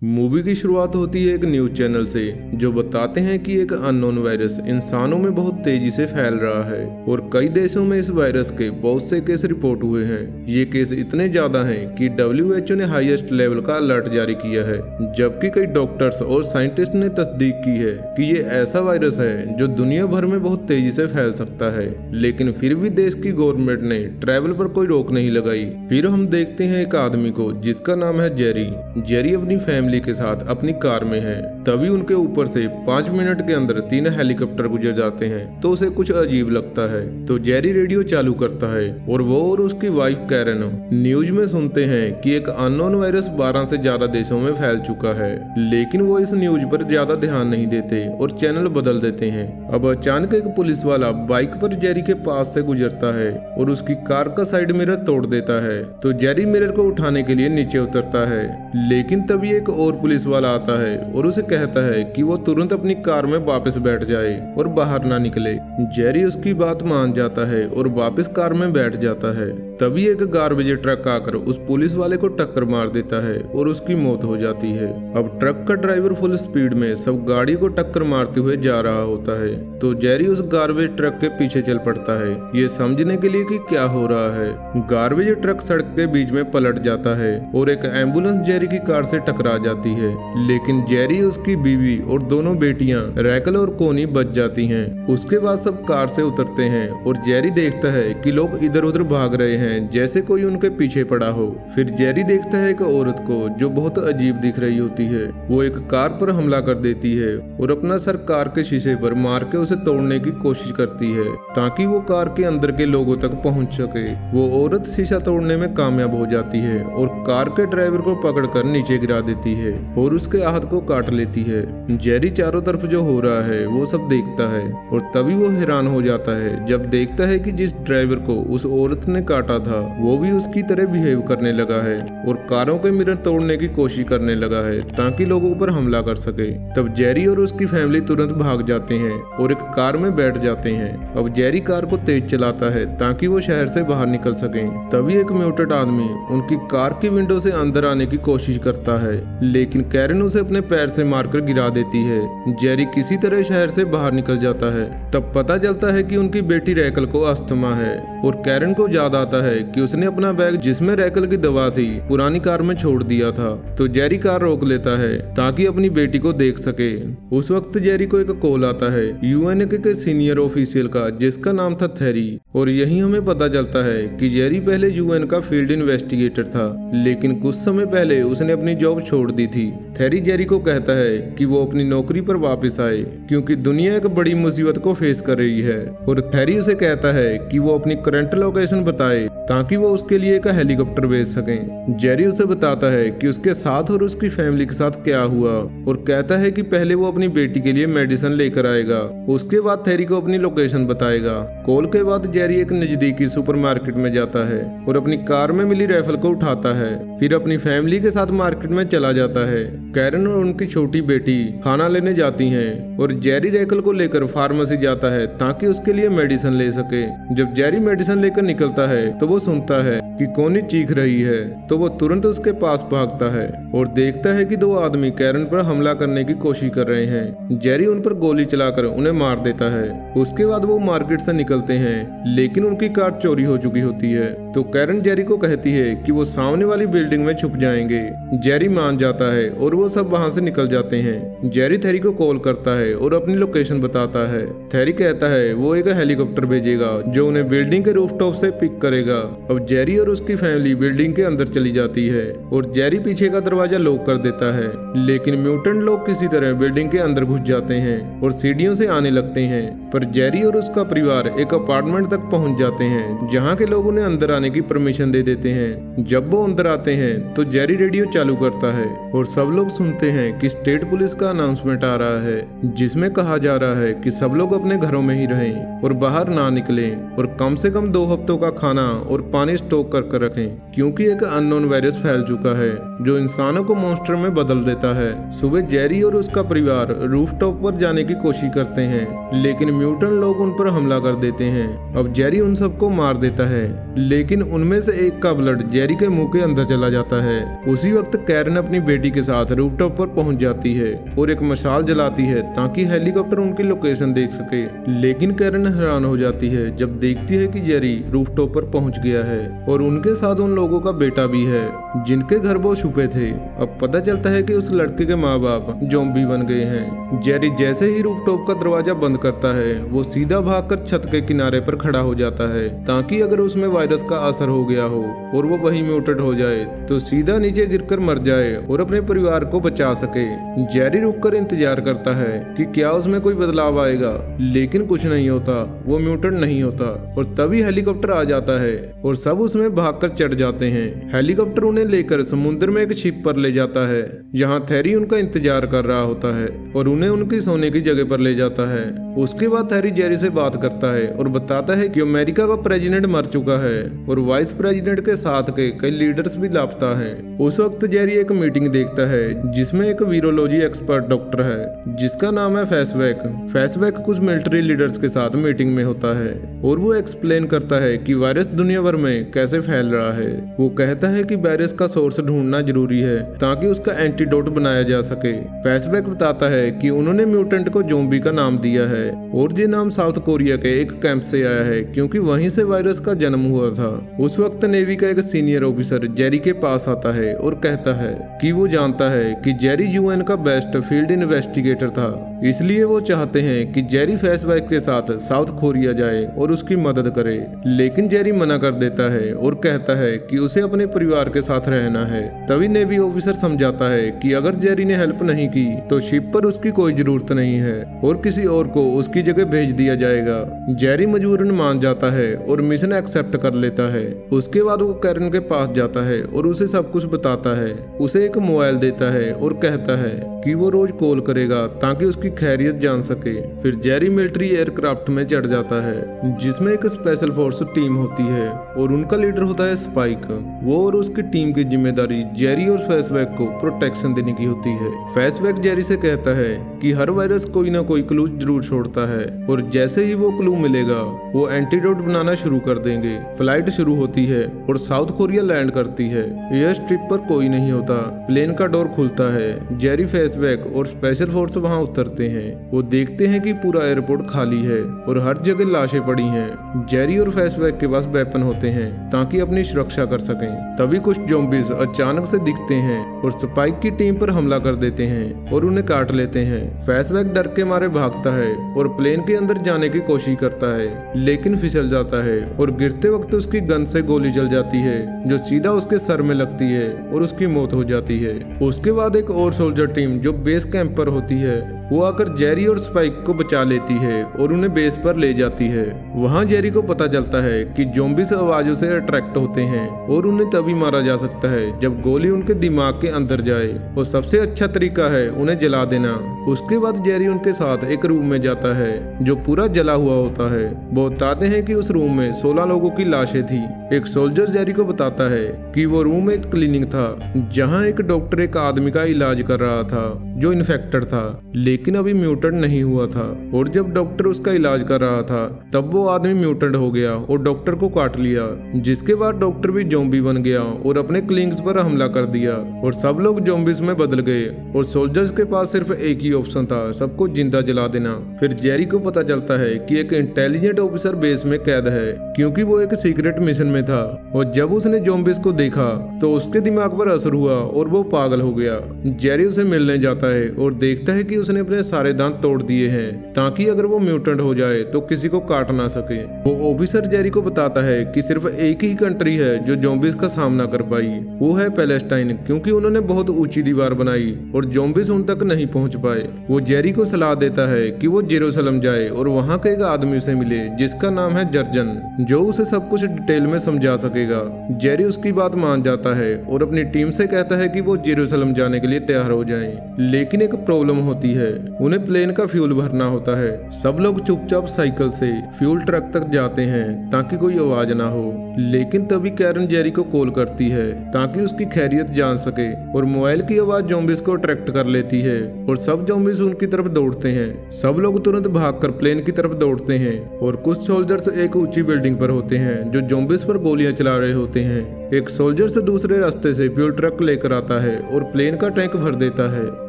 Movie की शुरुआत होती है एक न्यूज चैनल से जो बताते हैं कि एक अननोन वायरस इंसानों में बहुत तेजी से फैल रहा है और कई देशों में इस वायरस के बहुत से केस रिपोर्ट हुए हैं। ये केस इतने ज्यादा हैं कि WHO ने हाईएस्ट लेवल का अलर्ट जारी किया है, जबकि कई डॉक्टर्स और साइंटिस्ट ने तस्दीक की है कि ये ऐसा वायरस है जो दुनिया भर में बहुत तेजी से फैल सकता है। लेकिन फिर भी देश की गवर्नमेंट ने ट्रैवल पर कोई रोक नहीं लगाई। फिर हम देखते हैं एक आदमी को जिसका नाम है जेरी। जेरी अपनी फैमिली के साथ अपनी कार में है, तभी उनके ऊपर से 5 मिनट के अंदर 3 हेलीकॉप्टर गुजर जाते हैं तो उसे कुछ अजीब लगता है। तो जेरी रेडियो चालू करता है और वो और उसकी वाइफ कैरन न्यूज में सुनते हैं कि एक अननोन वायरस 12 से ज्यादा देशों में फैल चुका है। लेकिन वो इस न्यूज पर ज्यादा ध्यान नहीं देते और चैनल बदल देते हैं। अब अचानक एक पुलिस वाला बाइक पर जेरी के पास से गुजरता है और उसकी कार का साइड मिरर तोड़ देता है। तो जेरी मिरर को उठाने के लिए नीचे उतरता है, लेकिन तभी एक और पुलिस वाला आता है और उसे कहता है कि वो तुरंत अपनी कार में वापस बैठ जाए और बाहर ना निकले। जेरी उसकी बात मान जाता है और वापस कार में बैठ जाता है। तभी एक गार्बेज ट्रक आकर उस पुलिस वाले को टक्कर मार देता है और उसकी मौत हो जाती है। अब ट्रक का ड्राइवर फुल स्पीड में सब गाड़ी को टक्कर मारते हुए जा रहा होता है। तो जेरी उस गार्बेज ट्रक के पीछे चल पड़ता है, ये समझने के लिए कि क्या हो रहा है। गार्बेज ट्रक सड़क के बीच में पलट जाता है और एक एम्बुलेंस जेरी की कार से टकरा जाती है। लेकिन जेरी, उसकी बीवी और दोनों बेटियां रैकल और कोनी बच जाती हैं। उसके बाद सब कार से उतरते हैं और जेरी देखता है कि लोग इधर उधर भाग रहे हैं जैसे कोई उनके पीछे पड़ा हो। फिर जेरी देखता है एक औरत को जो बहुत अजीब दिख रही होती है। वो एक कार पर हमला कर देती है और अपना सर कार के शीशे पर मार के उसे तोड़ने की कोशिश करती है ताकि वो कार के अंदर के लोगों तक पहुंच सके। वो औरत शीशा तोड़ने में कामयाब हो जाती है और कार के ड्राइवर को पकड़कर नीचे गिरा देती है और उसके हाथ को काट लेती है। जेरी चारों तरफ जो हो रहा है वो सब देखता है और तभी वो हैरान हो जाता है जब देखता है कि जिस ड्राइवर को उस औरत ने काटा था वो भी उसकी तरह बिहेव करने लगा है और कारों के मिरर तोड़ने की कोशिश करने लगा है ताकि लोगों पर हमला कर सके। तब जेरी और उसकी फैमिली तुरंत भाग जाते हैं और एक कार में बैठ जाते हैं। अब जेरी कार को तेज चलाता है ताकि वो शहर से बाहर निकल सके। तभी एक म्यूटेंट आदमी उनकी कार की विंडो से अंदर आने की कोशिश करता है, लेकिन कैरन उसे अपने पैर से मारकर गिरा देती है। जेरी किसी तरह शहर से बाहर निकल जाता है। तब पता चलता है कि उनकी बेटी रैकल को अस्थमा है और कैरन को याद आता है कि उसने अपना बैग जिसमें रैकल की दवा थी पुरानी कार में छोड़ दिया था। तो जेरी कार रोक लेता है ताकि अपनी बेटी को देख सके। उस वक्त जेरी को एक कॉल आता है UNA के सीनियर ऑफिशियल का जिसका नाम था थेरी। और यही हमें पता चलता है कि जेरी पहले UN का फील्ड इन्वेस्टिगेटर था, लेकिन कुछ समय पहले उसने अपनी जॉब छोड़ दी थी। थेरी जेरी को कहता है कि वो अपनी नौकरी पर वापस आए क्योंकि दुनिया एक बड़ी मुसीबत को फेस कर रही है। और थेरी उसे कहता है कि वो अपनी करंट लोकेशन बताए ताकि वो उसके लिए एक हेलीकॉप्टर भेज सकें। जेरी उसे बताता है कि उसके साथ और उसकी फैमिली के साथ क्या हुआ और कहता है कि पहले वो अपनी बेटी के लिए मेडिसिन लेकर आएगा, उसके बाद थेरी को अपनी लोकेशन बताएगा। कॉल के बाद जेरी एक नजदीकी सुपरमार्केट में जाता है और अपनी कार में मिली राइफल को उठाता है। फिर अपनी फैमिली के साथ मार्केट में चला जाता है। कैरन और उनकी छोटी बेटी खाना लेने जाती हैं और जेरी रैकल को लेकर फार्मेसी जाता है ताकि उसके लिए मेडिसिन ले सके। जब जेरी मेडिसिन लेकर निकलता है तो वो सुनता है कि कोनी चीख रही है, तो वो तुरंत उसके पास भागता है और देखता है कि 2 आदमी कैरन पर हमला करने की कोशिश कर रहे हैं। जेरी उन पर गोली चलाकर उन्हें मार देता है। उसके बाद वो मार्केट से निकलते हैं, लेकिन उनकी कार चोरी हो चुकी होती है। तो कैरन जेरी को कहती है कि वो सामने वाली बिल्डिंग में छुप जाएंगे। जेरी मान जाता है और वो सब वहां से निकल जाते हैं। जेरी थेरी को कॉल करता है और अपनी लोकेशन बताता है। थेरी कहता है वो एक हेलीकॉप्टर भेजेगा जो उन्हें बिल्डिंग के रूफटॉप से पिक करेगा। अब जेरी और उसकी फैमिली बिल्डिंग के अंदर चली जाती है और जेरी पीछे का दरवाजा लॉक कर देता है, लेकिन म्यूटेंट लोग किसी तरह बिल्डिंग के अंदर घुस जाते हैं और सीढ़ियों से आने लगते हैं। पर जेरी और उसका परिवार एक अपार्टमेंट तक पहुंच जाते हैं जहां के लोग उन्हें अंदर आने की परमिशन दे देते हैं। जब वो अंदर आते हैं तो जेरी रेडियो चालू करता है और सब लोग सुनते हैं कि स्टेट पुलिस का अनाउंसमेंट आ रहा है जिसमें कहा जा रहा है कि सब लोग अपने घरों में ही रहें और बाहर ना निकलें और कम से कम 2 हफ्तों का खाना और पानी स्टॉक कर रखें, क्योंकि एक अननोन वायरस फैल चुका है जो इंसानों को मॉन्स्टर में बदल देता है। सुबह जेरी और उसका परिवार रूफटॉप पर जाने की कोशिश करते हैं, लेकिन म्यूटेंट लोग उन पर हमला कर देते हैं। अब जेरी उन सबको मार देता है, लेकिन उनमें से एक का ब्लड जेरी के मुंह के अंदर चला जाता है। उसी वक्त कैरन अपनी बेटी के साथ रूफटॉप पर पहुंच जाती है और एक मशाल जलाती है ताकि हेलीकॉप्टर उनकी लोकेशन देख सके। लेकिन कैरन हैरान हो जाती है जब देखती है कि जेरी रूफटॉप पर पहुंच गया है और उनके साथ उन लोगों का बेटा भी है जिनके घर वो छुपे थे। अब पता चलता है कि उस लड़के के माँ बाप ज़ॉम्बी बन गए हैं। जेरी जैसे ही रूफटॉप का दरवाजा बंद करता है, वो सीधा भागकर छत के किनारे पर खड़ा हो जाता है ताकि अगर उसमें वायरस का असर हो गया हो और वो वही म्यूटेंट हो जाए तो सीधा नीचे गिरकर मर जाए और अपने परिवार को बचा सके। जेरी रुककर इंतजार करता है कि क्या उसमें कोई बदलाव आएगा, लेकिन कुछ नहीं होता। वो म्यूटेंट नहीं होता और तभी हेलीकॉप्टर आ जाता है और सब उसमें भागकर चढ़ जाते हैं। हेलीकॉप्टर उन्हें लेकर समुद्र में एक शिप पर ले जाता है जहाँ थैरी उनका इंतजार कर रहा होता है और उन्हें उनकी सोने की जगह पर ले जाता है। उसके बाद थैरी जेरी से बात करता है और बताता है कि अमेरिका का प्रेसिडेंट मर चुका है और वाइस प्रेसिडेंट के साथ के कई लीडर्स भी लापता हैं। उस वक्त जेरी एक मीटिंग देखता है जिसमें एक वीरोलॉजी एक्सपर्ट डॉक्टर है जिसका नाम है फैसबैक कुछ मिलिट्री लीडर्स के साथ मीटिंग में होता है और वो एक्सप्लेन करता है कि वायरस दुनिया भर में कैसे फैल रहा है। वो कहता है कि वायरस का सोर्स ढूंढना जरूरी है ताकि उसका एंटीडोट बनाया जा सके। फैसबैक बताता है कि उन्होंने म्यूटेंट को ज़ॉम्बी का नाम दिया है और ये नाम साउथ कोरिया के एक कैंप से आया है क्योंकि वहीं से वायरस का जन्म हुआ था। उस वक्त नेवी का एक सीनियर ऑफिसर जेरी के पास आता है और कहता है कि वो जानता है कि जेरी यूएन का बेस्ट फील्ड इन्वेस्टिगेटर था, इसलिए वो चाहते हैं कि जेरी फैसबैक के साथ साउथ कोरिया जाए और उसकी मदद करे। लेकिन जेरी मना कर देता है और कहता है कि उसे अपने परिवार के साथ रहना है। तभी नेवी ऑफिसर समझाता है कि अगर जेरी ने हेल्प नहीं की तो शिप पर उसकी कोई जरूरत नहीं है और किसी और को उसकी जगह भेज दिया जाएगा। जेरी मजबूरन मान जाता है और मिशन एक्सेप्ट कर लेता है। उसके बाद वो कैरन के पास जाता है और उसे सब कुछ बताता है। उसे एक मोबाइल देता है और कहता है कि वो रोज कॉल करेगा ताकि उसकी खैरियत जान सके। फिर जेरी मिलिट्री एयरक्राफ्ट में चढ़ जाता है जिसमें एक स्पेशल फोर्स टीम होती है और उनका लीडर होता है स्पाइक। वो और उसकी टीम की जिम्मेदारी जेरी और फैसबैक को प्रोटेक्शन देने की होती है। फैसबैक जेरी से कहता है कि हर वायरस कोई ना कोई क्लू जरूर छोड़ता है और जैसे ही वो क्लू मिलेगा वो एंटीडोट बनाना शुरू कर देंगे। फ्लाइट शुरू होती है और साउथ कोरिया लैंड करती है। एयर स्ट्रिप पर कोई नहीं होता। प्लेन का डोर खुलता है। जेरी, फैसबैक और स्पेशल फोर्स वहां उतरते हैं। वो देखते हैं कि पूरा एयरपोर्ट खाली है और हर जगह लाशें पड़ी हैं। जेरी और फैसबैक के पास वेपन होते हैं ताकि अपनी सुरक्षा कर सकें। तभी कुछ ज़ॉम्बीज अचानक से दिखते हैं और स्पाइक की टीम पर हमला कर देते हैं और उन्हें काट लेते हैं। फैसबैक डर के मारे भागता है और प्लेन के अंदर जाने की कोशिश करता है, लेकिन फिसल जाता है और गिरते वक्त उसकी गन से गोली चल जाती है जो सीधा उसके सर में लगती है और उसकी मौत हो जाती है। उसके बाद एक और सोल्जर टीम जो बेस कैंप पर होती है वो आकर जेरी और स्पाइक को बचा लेती है और उन्हें बेस पर ले जाती है। वहां जेरी को पता चलता है कि ज़ॉम्बीज आवाजों से अट्रैक्ट होते हैं और उन्हें तभी मारा जा सकता है जब गोली उनके दिमाग के अंदर जाए और सबसे अच्छा तरीका है उन्हें जला देना। उसके बाद जेरी उनके साथ एक रूम में जाता है जो पूरा जला हुआ होता है। वो बताते हैं कि उस रूम में 16 लोगों की लाशें थी। एक सोल्जर जेरी को बताता है कि वो रूम एक क्लिनिक था जहां एक डॉक्टर एक आदमी का इलाज कर रहा था जो इन्फेक्टेड था लेकिन अभी म्यूटेंट नहीं हुआ था, और जब डॉक्टर उसका इलाज कर रहा था तब वो आदमी म्यूटेंट हो गया और डॉक्टर को काट लिया, जिसके बाद डॉक्टर भी ज़ॉम्बी बन गया और अपने क्लिनिक्स पर हमला कर दिया और सब लोग ज़ॉम्बीज में बदल गए और सोल्जर्स के पास सिर्फ एक ही ऑप्शन था, सबको जिंदा जला देना। फिर जेरी को पता चलता है कि एक इंटेलिजेंट ऑफिसर बेस में कैद है क्योंकि वो एक सीक्रेट मिशन में था, और जब उसने ज़ॉम्बीज को देखा तो उसके दिमाग पर असर हुआ और वो पागल हो गया। जेरी उसे मिलने जाता है और देखता है कि उसने अपने सारे दांत तोड़ दिए हैं ताकि अगर वो म्यूटेंट हो जाए तो किसी को काट ना सके। वो ऑफिसर जेरी को बताता है कि सिर्फ एक ही कंट्री है जो ज़ॉम्बीज का सामना कर पाई, वो है पैलेस्टाइन, क्योंकि उन्होंने बहुत ऊंची दीवार बनाई और ज़ॉम्बीज उन तक नहीं पहुंच पाए। वो जेरी को सलाह देता है कि वो जेरूसलम जाए और वहां के एक आदमी से मिले जिसका नाम है जर्जन, जो उसे सब कुछ डिटेल में समझा सकेगा। जेरी उसकी बात मान जाता है और अपनी टीम से कहता है कि वो जेरूसलम जाने के लिए तैयार हो जाएं। लेकिन एक प्रॉब्लम होती है उन्हें प्लेन का फ्यूल भरना होता है। सब लोग चुपचाप साइकिल से फ्यूल ट्रक तक जाते हैं ताकि कोई आवाज ना हो, लेकिन तभी कैरन जेरी को कॉल करती है ताकि उसकी खैरियत जान सके और मोबाइल की आवाज ज़ॉम्बीज को अट्रैक्ट कर लेती है और सब ज़ॉम्बीज उनकी तरफ दौड़ते हैं। सब लोग तुरंत भागकर प्लेन की तरफ दौड़ते हैं और कुछ सोल्जर्स एक ऊंची बिल्डिंग पर होते हैं जो ज़ॉम्बीज पर गोलियां चला रहे होते हैं। एक सोल्जर से दूसरे रास्ते से फ्यूल ट्रक लेकर आता है और प्लेन का टैंक भर देता है।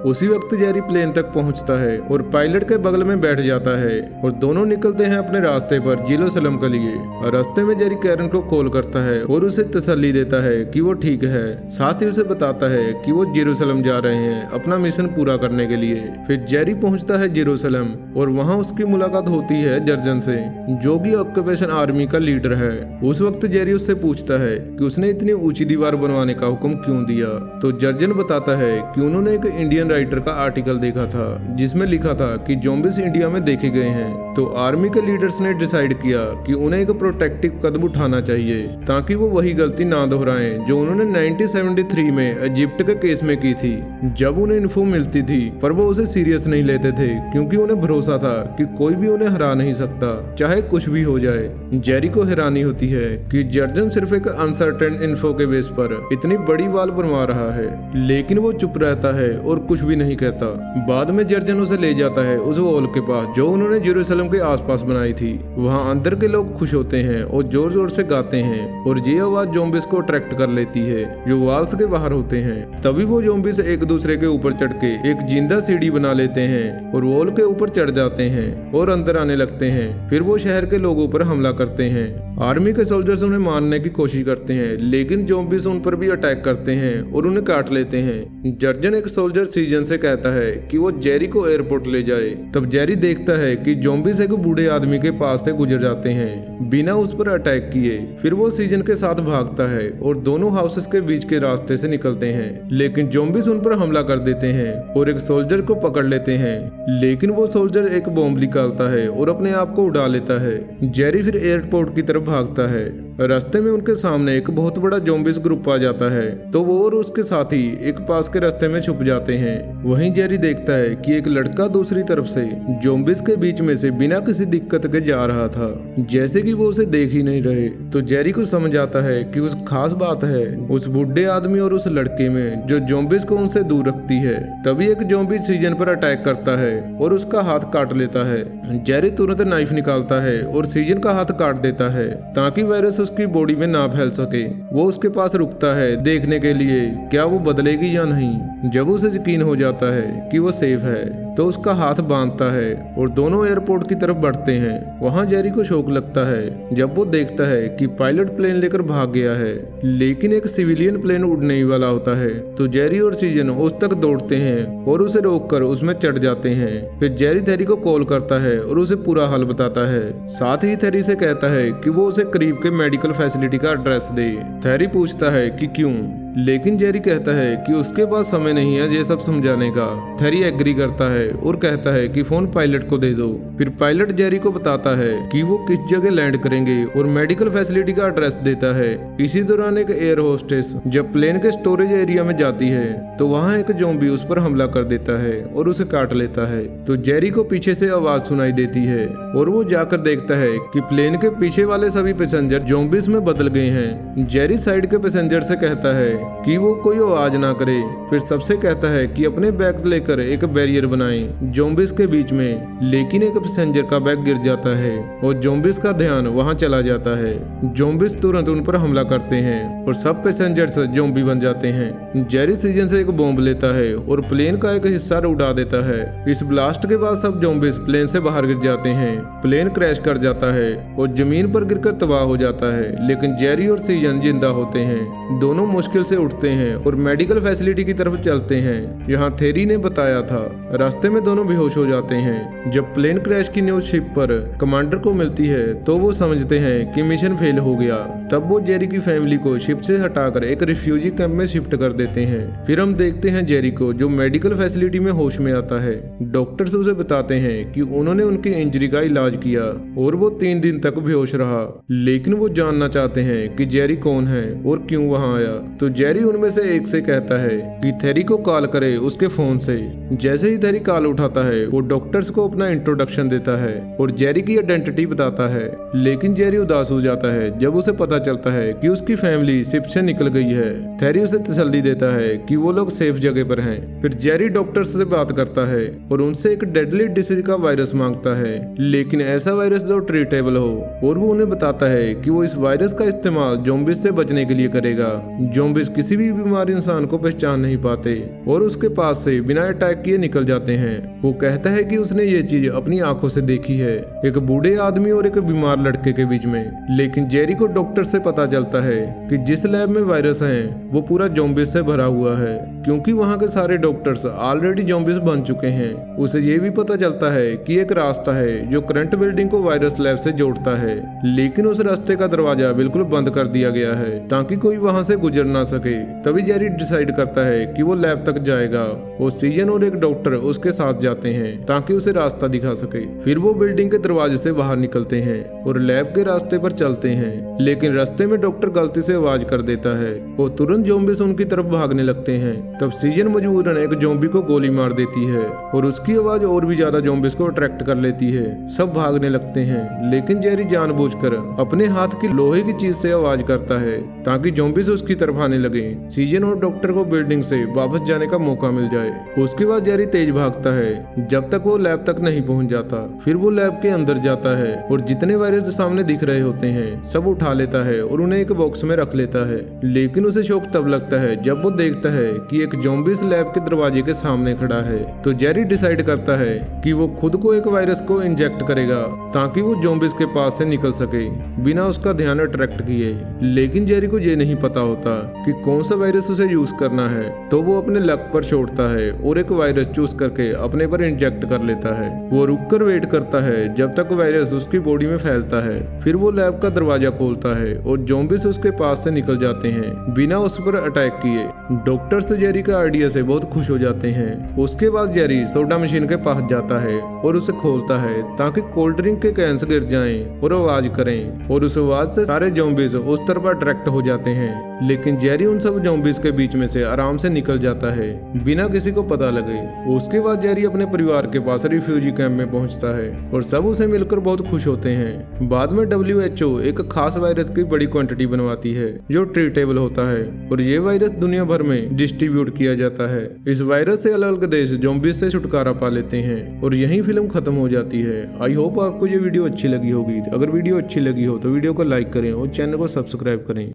उसी वक्त जेरी प्लेन तक पहुंचता है और पायलट के बगल में बैठ जाता है और दोनों निकलते हैं अपने रास्ते पर जेरूसलम के लिए। और रास्ते में जेरी कैरन को कॉल करता है और उसे तसल्ली देता है कि वो ठीक है। साथ ही उसे बताता है कि वो जेरूसलम जा रहे हैं अपना मिशन पूरा करने के लिए। फिर जेरी पहुंचता है जेरूसलम और वहां उसकी मुलाकात होती है जर्जन से, जो कि ऑक्यूपेशन आर्मी का लीडर है। उस वक्त जेरी उससे पूछता है कि उसने इतनी ऊंची दीवार बनवाने का हुक्म क्यों दिया। तो जर्जन बताता है कि उन्होंने एक इंडियन राइटर का आर्टिकल देखा था जिसमें लिखा था कि ज़ॉम्बीज इंडिया में देखे गए हैं। तो आर्मी के लीडर्स ने डिसाइड किया कि उन्हें एक प्रोटेक्टिव कदम उठाना चाहिए ताकि वो वही गलती ना दोहराएं जो उन्होंने 1973 में इजिप्ट के केस में की थी, जब उन्हें इन्फो मिलती थी पर वो उसे सीरियस नहीं लेते थे क्योंकि उन्हें भरोसा था कि कोई भी उन्हें हरा नहीं सकता चाहे कुछ भी हो जाए। जेरी को हैरानी होती है कि जर्जन सिर्फ एक अनसर्टेन इन्फो के बेस पर इतनी बड़ी वाल बनवा रहा है, लेकिन वो चुप रहता है और कुछ भी नहीं कहता। बाद में जर्जन उसे ले जाता है उस वॉल के पास जो उन्होंने जेरूसलम के आसपास बनाई थी। वहाँ अंदर के लोग खुश होते हैं और जोर जोर से गाते हैं और ये आवाज ज़ॉम्बीज को अट्रैक्ट कर लेती है जो वॉल्स के बाहर होते हैं। तभी वो ज़ॉम्बीज एक दूसरे के ऊपर चढ़ के एक जिंदा सीढ़ी बना लेते हैं और वॉल के ऊपर चढ़ जाते हैं और अंदर आने लगते हैं। फिर वो शहर के लोगों पर हमला करते हैं। आर्मी के सोल्जर्स उन्हें मारने की कोशिश करते हैं, लेकिन ज़ॉम्बीज उन पर भी अटैक करते हैं और उन्हें काट लेते हैं। जर्जन एक सोल्जर सीजन से कहता है कि वो जेरी को एयरपोर्ट ले जाए। तब जेरी देखता है कि ज़ॉम्बीज एक बूढ़े आदमी के पास से गुजर जाते हैं बिना उस पर अटैक किए। फिर वो सीजन के साथ भागता है और दोनों हाउसेस के बीच के रास्ते से निकलते हैं, लेकिन ज़ॉम्बीज उन पर हमला कर देते हैं और एक सोल्जर को पकड़ लेते हैं। लेकिन वो सोल्जर एक बॉम्ब निकालता है और अपने आप को उड़ा लेता है। जेरी फिर एयरपोर्ट की तरफ भागता है। रास्ते में उनके सामने एक बहुत बड़ा ज़ॉम्बीज ग्रुप आ जाता है, तो वो और उसके साथी एक पास के रास्ते में छुप जाते हैं। वहीं जेरी देखता है कि एक लड़का दूसरी तरफ से ज़ॉम्बीज के बीच में से बिना किसी दिक्कत के जा रहा था, जैसे कि वो उसे देख ही नहीं रहे। तो जेरी को समझ आता है कि उस खास बात है उस बूढ़े आदमी और उस लड़के में जो ज़ॉम्बीज को उनसे दूर रखती है। तभी एक ज़ॉम्बी सीजन पर अटैक करता है और उसका हाथ काट लेता है। जेरी तुरंत नाइफ निकालता है और सीजन का हाथ काट देता है ताकि वायरस उसकी बॉडी में ना फैल सके। वो उसके पास रुकता है देखने के लिए क्या वो बदलेगी या नहीं। जब उसे यकीन हो जाता है कि वो सेफ है तो उसका हाथ बांधता है और दोनों एयरपोर्ट की तरफ बढ़ते हैं। वहाँ जेरी को शौक लगता है जब वो देखता है कि पायलट प्लेन लेकर भाग गया है, लेकिन एक सिविलियन प्लेन उड़ने ही वाला होता है। तो जेरी और सीजन उस तक दौड़ते हैं और उसे रोककर उसमें चढ़ जाते हैं। फिर जेरी थेरी को कॉल करता है और उसे पूरा हाल बताता है। साथ ही थेरी से कहता है कि वो उसे करीब के मेडिकल फैसिलिटी का एड्रेस दे। थेरी पूछता है कि क्यों, लेकिन जेरी कहता है कि उसके पास समय नहीं है ये सब समझाने का। थेरी एग्री करता है और कहता है कि फोन पायलट को दे दो। फिर पायलट जेरी को बताता है कि वो किस जगह लैंड करेंगे और मेडिकल फैसिलिटी का एड्रेस देता है। इसी दौरान एक एयर होस्टेस जब प्लेन के स्टोरेज एरिया में जाती है तो वहाँ एक ज़ॉम्बी उस पर हमला कर देता है और उसे काट लेता है। तो जेरी को पीछे से आवाज सुनाई देती है और वो जाकर देखता है कि प्लेन के पीछे वाले सभी पैसेंजर ज़ॉम्बीज में बदल गए हैं। जेरी साइड के पैसेंजर से कहता है कि वो कोई आवाज ना करे। फिर सबसे कहता है कि अपने बैग्स लेकर एक बैरियर बनाएं ज़ॉम्बीज के बीच में, लेकिन एक पैसेंजर का बैग गिर जाता है और ज़ॉम्बीज का ध्यान वहां चला जाता है। ज़ॉम्बीज तुरंत उन पर हमला करते हैं और सब पैसेंजर्स ज़ॉम्बी बन जाते हैं। जेरी सीजन से एक बॉम्ब लेता है और प्लेन का एक हिस्सा उड़ा देता है। इस ब्लास्ट के बाद सब ज़ॉम्बीज प्लेन से बाहर गिर जाते हैं। प्लेन क्रैश कर जाता है और जमीन पर गिरकर तबाह हो जाता है, लेकिन जेरी और सीजन जिंदा होते हैं। दोनों मुश्किल से उठते हैं और मेडिकल फैसिलिटी की तरफ चलते हैं। यहाँ थेरी ने बताया था। रास्ते में दोनों बेहोश हो जाते हैं। जब प्लेन क्रैश की न्यूज शिप पर कमांडर को मिलती है तो वो समझते हैं कि मिशन फेल हो गया। तब वो जेरी की फैमिली को शिप से हटाकर एक रिफ्यूजी कैंप में शिफ्ट कर देते हैं। फिर हम देखते हैं जेरी को जो मेडिकल फैसिलिटी में होश में आता है। डॉक्टर्स उसे बताते हैं कि उन्होंने उनकी इंजरी का इलाज किया और वो 3 दिन तक बेहोश रहा, लेकिन वो जानना चाहते हैं कि जेरी कौन है और क्यों वहाँ आया। तो जेरी उनमें से एक से कहता है कि थेरी को कॉल करे उसके फोन से। जैसे ही थेरी कॉल उठाता है वो डॉक्टर्स को अपना इंट्रोडक्शन देता है और जेरी की आइडेंटिटी बताता है, लेकिन जेरी उदास हो जाता है जब उसे पता चलता है कि उसकी फैमिली शिप से निकल गई है। थेरी उसे तसल्ली देता है कि वो लोग सेफ जगह पर हैं। फिर जेरी डॉक्टर्स से बात करता है और उनसे एक डेडली डिसीज का वायरस मांगता है, लेकिन ऐसा वायरस जो ट्रीटेबल हो, और वो उन्हें बताता है कि वो इस वायरस का इस्तेमाल ज़ॉम्बीज से बचने के लिए करेगा। ज़ॉम्बीज किसी भी बीमार इंसान को पहचान नहीं पाते और उसके पास से बिना अटैक किए निकल जाते हैं। वो कहता है कि उसने ये चीज अपनी आंखों से देखी है, एक बूढ़े आदमी और एक बीमार लड़के के बीच में। लेकिन जेरी को डॉक्टर से पता चलता है कि जिस लैब में वायरस है वो पूरा ज़ॉम्बीज से भरा हुआ है, क्योंकि वहाँ के सारे डॉक्टर्स ऑलरेडी ज़ॉम्बीज बन चुके हैं। उसे ये भी पता चलता है कि एक रास्ता है जो करंट बिल्डिंग को वायरस लैब से जोड़ता है, लेकिन उस रास्ते का दरवाजा बिल्कुल बंद कर दिया गया है ताकि कोई वहाँ से गुजर ना सके। तभी जेरी डिसाइड करता है कि वो लैब तक जाएगा और सीजन और एक डॉक्टर उसके साथ जाते हैं ताकि उसे रास्ता दिखा सके। फिर वो बिल्डिंग के दरवाजे से बाहर निकलते हैं और लैब के रास्ते पर चलते हैं, लेकिन रास्ते में डॉक्टर गलती से आवाज कर देता है और तुरंत ज़ॉम्बीज उनकी तरफ भागने लगते हैं। तब सीजन मजबूरन एक ज़ॉम्बी को गोली मार देती है और उसकी आवाज और भी ज्यादा ज़ॉम्बीज को अट्रैक्ट कर लेती है। सब भागने लगते हैं, लेकिन जेरी जानबूझकर अपने हाथ की लोहे की चीज से आवाज करता है ताकि ज़ॉम्बीज उसकी तरफ आने लगे। सीजन और डॉक्टर को बिल्डिंग से वापस जाने का मौका मिल जाए। उसके बाद जेरी तेज भागता है जब तक वो लैब तक नहीं पहुंच जाता। फिर वो लैब के अंदर जाता है और जितने वायरस सामने दिख रहे होते हैं सब उठा लेता है और उन्हें एक बॉक्स में रख लेता है। लेकिन उसे शौक तब लगता है जब वो देखता है कि एक ज़ॉम्बीज लैब के दरवाजे के सामने खड़ा है। तो जेरी डिसाइड करता है कि वो खुद को एक वायरस को इंजेक्ट करेगा ताकि वो ज़ॉम्बीज के पास से निकल सके बिना उसका ध्यान अट्रैक्ट किए। लेकिन जेरी को ये नहीं पता होता कि कौन सा वायरस उसे यूज करना है, तो वो अपने लक पर छोड़ता है और एक वायरस चूज करके अपने पर इंजेक्ट कर लेता है। वो रुककर वेट करता है जब तक वायरस उसकी बॉडी में फैलता है। फिर वो लैब का दरवाजा खोलता है और ज़ॉम्बीज उसके पास से निकल जाते हैं बिना उस पर अटैक किए। डॉक्टर्स जेरी का आइडिया से बहुत खुश हो जाते हैं। उसके बाद जेरी सोडा मशीन के पास जाता है और उसे खोलता है ताकि कोल्ड ड्रिंक के कैंस गिर जाएं और आवाज करें, और उस आवाज से सारे ज़ॉम्बीज उस तरफ अट्रैक्ट हो जाते हैं। लेकिन जेरी उन सब ज़ॉम्बीज के बीच में से आराम से निकल जाता है बिना किसी को पता लगे। उसके बाद जेरी अपने परिवार के पास रिफ्यूजी कैंप में पहुंचता है और सब उसे मिलकर बहुत खुश होते हैं। बाद में WHO एक खास वायरस की बड़ी क्वांटिटी बनवाती है जो ट्रीटेबल होता है और ये वायरस दुनिया भर में डिस्ट्रीब्यूट किया जाता है। इस वायरस से अलग अलग देश ज़ॉम्बीज से छुटकारा पा लेते हैं और यही फिल्म खत्म हो जाती है। आई होप आपको ये वीडियो अच्छी लगी होगी। अगर वीडियो अच्छी लगी हो तो वीडियो को लाइक करें और चैनल को सब्सक्राइब करें।